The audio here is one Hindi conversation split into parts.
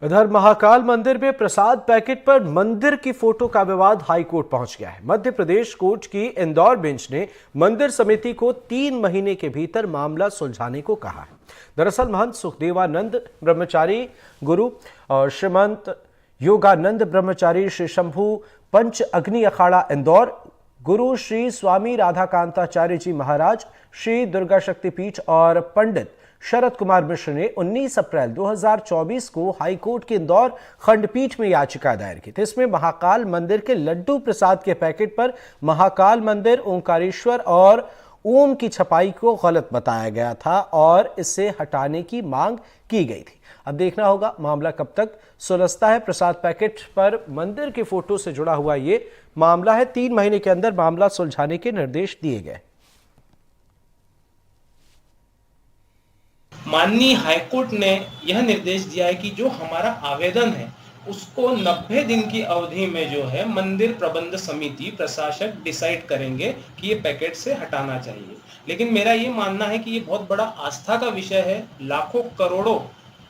इधर महाकाल मंदिर में प्रसाद पैकेट पर मंदिर की फोटो का विवाद हाईकोर्ट पहुंच गया है। मध्य प्रदेश कोर्ट की इंदौर बेंच ने मंदिर समिति को 3 महीने के भीतर मामला सुलझाने को कहा है। दरअसल महंत सुखदेवानंद ब्रह्मचारी गुरु और श्रीमंत योगानंद ब्रह्मचारी श्री शंभू पंच अग्नि अखाड़ा इंदौर, गुरु श्री स्वामी राधाकांताचार्य जी महाराज, श्री दुर्गा शक्तिपीठ और पंडित शरद कुमार मिश्र ने 19 अप्रैल 2024 को हाईकोर्ट के इंदौर खंडपीठ में याचिका दायर की थी। इसमें महाकाल मंदिर के लड्डू प्रसाद के पैकेट पर महाकाल मंदिर, ओंकारेश्वर और ओम की छपाई को गलत बताया गया था और इसे हटाने की मांग की गई थी। अब देखना होगा मामला कब तक सुलझता है। प्रसाद पैकेट पर मंदिर की फोटो से जुड़ा हुआ ये मामला है। 3 महीने के अंदर मामला सुलझाने के निर्देश दिए गए। माननीय हाईकोर्ट ने यह निर्देश दिया है कि जो हमारा आवेदन है उसको 90 दिन की अवधि में जो है मंदिर प्रबंध समिति प्रशासक डिसाइड करेंगे कि ये पैकेट से हटाना चाहिए। लेकिन मेरा ये मानना है कि ये बहुत बड़ा आस्था का विषय है। लाखों करोड़ों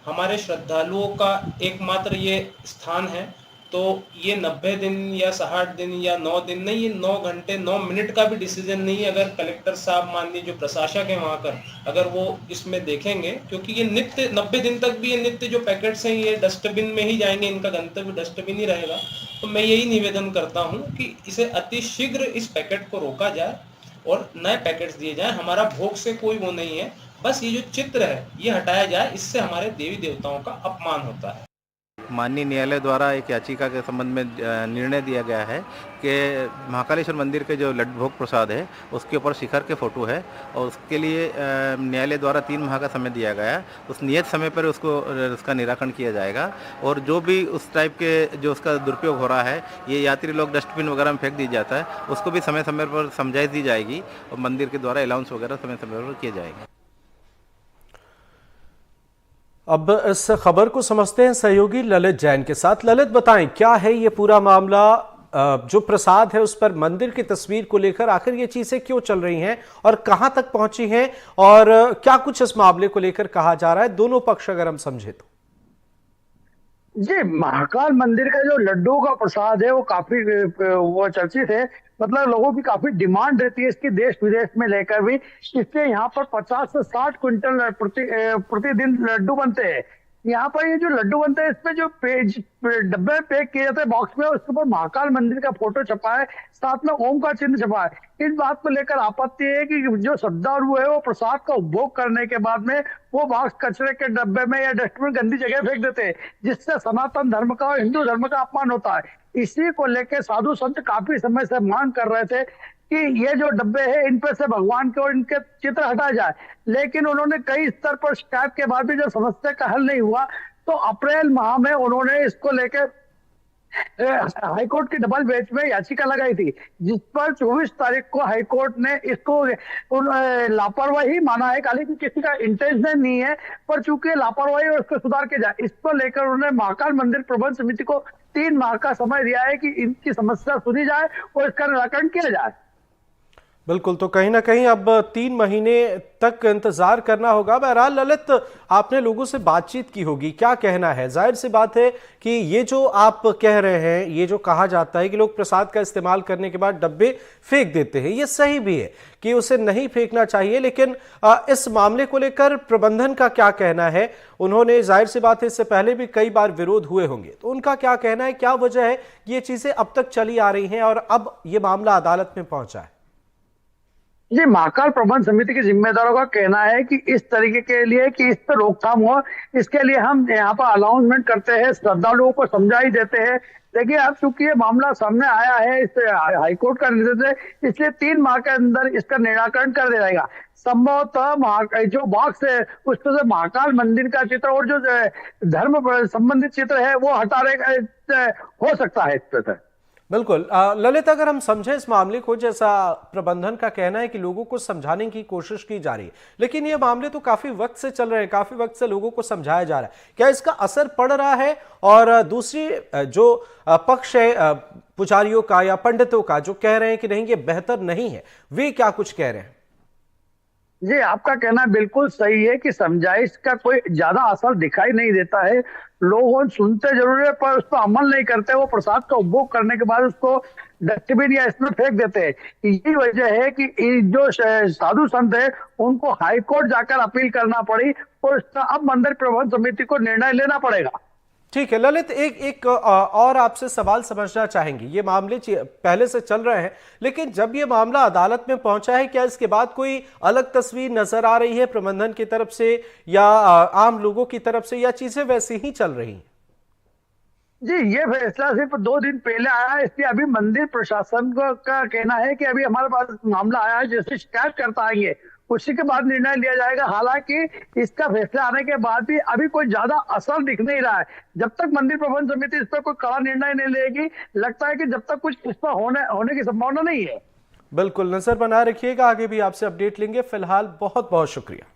हमारे श्रद्धालुओं का एकमात्र ये स्थान है, तो ये 90 दिन या 60 दिन या 9 दिन नहीं, ये 9 घंटे 9 मिनट का भी डिसीजन नहीं है। अगर कलेक्टर साहब माननीय जो प्रशासक है वहाँ का अगर वो इसमें देखेंगे, क्योंकि ये नित्य 90 दिन तक भी ये नित्य जो पैकेट्स हैं ये डस्टबिन में ही जाएंगे, इनका गंतव्य डस्टबिन ही रहेगा। तो मैं यही निवेदन करता हूँ कि इसे अति शीघ्र इस पैकेट को रोका जाए और नए पैकेट्स दिए जाए। हमारा भोग से कोई वो नहीं है, बस ये जो चित्र है ये हटाया जाए, इससे हमारे देवी देवताओं का अपमान होता है। माननीय न्यायालय द्वारा एक याचिका के संबंध में निर्णय दिया गया है कि महाकालेश्वर मंदिर के जो लड्डू भोग प्रसाद है उसके ऊपर शिखर के फोटो है और उसके लिए न्यायालय द्वारा 3 माह का समय दिया गया है। उस नियत समय पर उसका निराकरण किया जाएगा और जो भी उस टाइप के जो उसका दुरुपयोग हो रहा है, ये यात्री लोग डस्टबिन वगैरह में फेंक दिया जाता है, उसको भी समय समय पर समझाइश दी जाएगी और मंदिर के द्वारा अलाउंस वगैरह समय समय पर किए जाएंगे। अब इस खबर को समझते हैं सहयोगी ललित जैन के साथ। ललित, बताएं क्या है ये पूरा मामला? जो प्रसाद है उस पर मंदिर की तस्वीर को लेकर आखिर ये चीजें क्यों चल रही हैं और कहां तक पहुंची हैं और क्या कुछ इस मामले को लेकर कहा जा रहा है? दोनों पक्ष अगर हम समझे तो। जी, महाकाल मंदिर का जो लड्डू का प्रसाद है वो काफी वो चर्चित है। मतलब लोगों की काफी डिमांड रहती है इसकी देश विदेश में लेकर भी। इससे यहाँ पर 50 से 60 क्विंटल प्रतिदिन लड्डू बनते हैं। यहाँ पर ये जो लड्डू बनते हैं इसमें जो डब्बे में पैक किए जाते हैं बॉक्स में, उसके ऊपर महाकाल मंदिर का फोटो छपा है, साथ में ओम का चिन्ह छपा है। इस बात को लेकर आपत्ति है कि जो श्रद्धालु है वो प्रसाद का उपभोग करने के बाद में वो बॉक्स कचरे के डब्बे में या डस्टबिन गंदी जगह फेंक देते हैं, जिससे सनातन धर्म का और हिंदू धर्म का अपमान होता है। इसी को लेकर साधु संत काफी समय से मांग कर रहे थे कि ये जो डब्बे हैं इन पे से भगवान के और इनके चित्र हटा जाए, लेकिन उन्होंने कई स्तर पर शिकायत के बाद भी जब समस्या का हल नहीं हुआ तो अप्रैल माह में उन्होंने इसको लेकर हाईकोर्ट की डबल बेंच में याचिका लगाई थी, जिस पर 24 तारीख को हाईकोर्ट ने इसको लापरवाही माना है। हालांकि किसी का इंटेंशन नहीं है, पर चूंकि लापरवाही और उसको सुधार के जाए, इस पर लेकर उन्होंने महाकाल मंदिर प्रबंध समिति को 3 माह का समय दिया है कि इनकी समस्या सुनी जाए और इसका निराकरण किया जाए। बिल्कुल, तो कहीं ना कहीं अब 3 महीने तक इंतजार करना होगा। बहरहाल ललित, आपने लोगों से बातचीत की होगी, क्या कहना है? जाहिर सी बात है कि ये जो आप कह रहे हैं, ये जो कहा जाता है कि लोग प्रसाद का इस्तेमाल करने के बाद डब्बे फेंक देते हैं, ये सही भी है कि उसे नहीं फेंकना चाहिए, लेकिन इस मामले को लेकर प्रबंधन का क्या कहना है? उन्होंने जाहिर सी बात है इससे पहले भी कई बार विरोध हुए होंगे, तो उनका क्या कहना है? क्या वजह है कि ये चीजें अब तक चली आ रही हैं और अब ये मामला अदालत में पहुंचा है? जी, महाकाल प्रबंध समिति के जिम्मेदारों का कहना है कि इस तरीके के लिए कि इस पर रोकथाम हो, इसके लिए हम यहाँ पर अनाउंसमेंट करते हैं, श्रद्धालुओं को समझा ही देते हैं। देखिए, अब चूंकि ये मामला सामने आया है, इस हाईकोर्ट का निर्देश है, इसलिए 3 माह के अंदर इसका निराकरण कर दिया जाएगा। संभवतः जो बॉक्स है उसमें से महाकाल मंदिर का चित्र और जो धर्म संबंधित चित्र है वो हो सकता है इस पर। बिल्कुल ललित, अगर हम समझे इस मामले को, जैसा प्रबंधन का कहना है कि लोगों को समझाने की कोशिश की जा रही है, लेकिन ये मामले तो काफी वक्त से चल रहे हैं, काफी वक्त से लोगों को समझाया जा रहा है, क्या इसका असर पड़ रहा है? और दूसरी जो पक्ष है पुजारियों का या पंडितों का, जो कह रहे हैं कि नहीं ये बेहतर नहीं है, वे क्या कुछ कह रहे हैं? जी, आपका कहना बिल्कुल सही है कि समझाइश का कोई ज्यादा असर दिखाई नहीं देता है। लोग सुनते जरूर है पर उस पर अमल नहीं करते। वो प्रसाद का उपभोग करने के बाद उसको डस्टबिन या इसमें फेंक देते हैं। यही वजह है कि ये जो साधु संत है उनको हाईकोर्ट जाकर अपील करना पड़ी और इसका अब मंदिर प्रबंध समिति को निर्णय लेना पड़ेगा। ठीक है ललित, एक एक और आपसे सवाल समझना चाहेंगे। ये मामले पहले से चल रहे हैं, लेकिन जब ये मामला अदालत में पहुंचा है, क्या इसके बाद कोई अलग तस्वीर नजर आ रही है प्रबंधन की तरफ से या आम लोगों की तरफ से, या चीजें वैसे ही चल रही हैं? जी, ये फैसला सिर्फ 2 दिन पहले आया है। इसलिए अभी मंदिर प्रशासन का कहना है कि अभी हमारे पास मामला आया है, जैसे शिकायत करता आएंगे उसी के बाद निर्णय लिया जाएगा। हालांकि इसका फैसला आने के बाद भी अभी कोई ज्यादा असर दिख नहीं रहा है। जब तक मंदिर प्रबंध समिति इस पर कोई कड़ा निर्णय नहीं लेगी, लगता है कि जब तक कुछ इस पर होने की संभावना नहीं है। बिल्कुल, नजर बना रखिएगा, आगे भी आपसे अपडेट लेंगे। फिलहाल बहुत बहुत शुक्रिया।